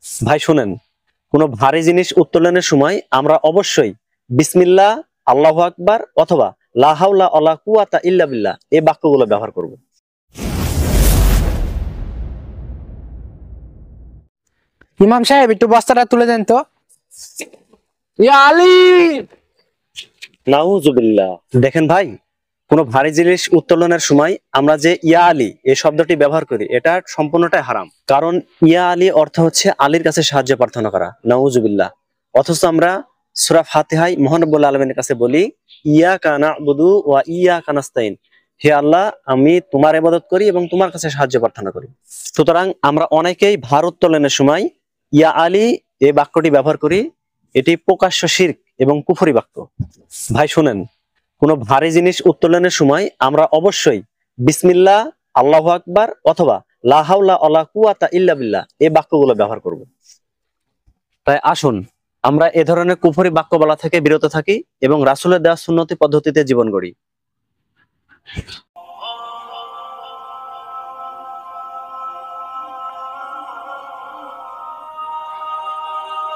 ভাই শুনেন, কোনো ভারী জিনিস উত্তোলনের সময় আমরা অবশ্যই বিসমিল্লাহ, আল্লাহু আকবার অথবা লা হাওলা ওয়ালা কুওয়াতা ইল্লা বিল্লাহ এই বাক্যগুলো ব্যবহার করব। ইমাম সাহেব একটু বস্তাটা তুলে দেন তো। ইয়া আলী। নাউজুবিল্লাহ। দেখেন ভাই, কোনো ভারী জিনিস উত্তোলনের সময় আমরা যে ইয়া আলী এই শব্দটি ব্যবহার করি, এটা সম্পূর্ণটাই হারাম। কারণ ইয়া আলী অর্থ হচ্ছে আলীর কাছে সাহায্য প্রার্থনা করা। নাউজুবিল্লাহ। অথচ আমরা সূরা ফাতিহায় মহান রব্বুল আলামিনের কাছে বলি ইয়াকা না'বুদু ওয়া ইয়াকা নাস্তাইন, হে আল্লাহ, আমি তোমার ইবাদত করি এবং তোমার কাছে সাহায্য প্রার্থনা করি। সুতরাং আমরা অনেকেই ভার উত্তোলনের সময় ইয়া আলী এই বাক্যটি ব্যবহার করি। এটি প্রকাশ্য শিরক এবং কুফরি বাক্য। ভাই শুনেন, কোনো ভারী জিনিস উত্তোলনের সময় আমরা অবশ্যই বিসমিল্লাহ, আল্লাহু আকবার অথবা লা হাওলা ওয়ালা কুওয়াতা ইল্লা বিল্লাহ এই বাক্যগুলো ব্যবহার করব। তাই আসুন আমরা এ ধরনের কুফরি বাক্য বলা থেকে বিরত থাকি এবং রাসূলের দেওয়া সুন্নতি পদ্ধতিতে জীবন গড়ি।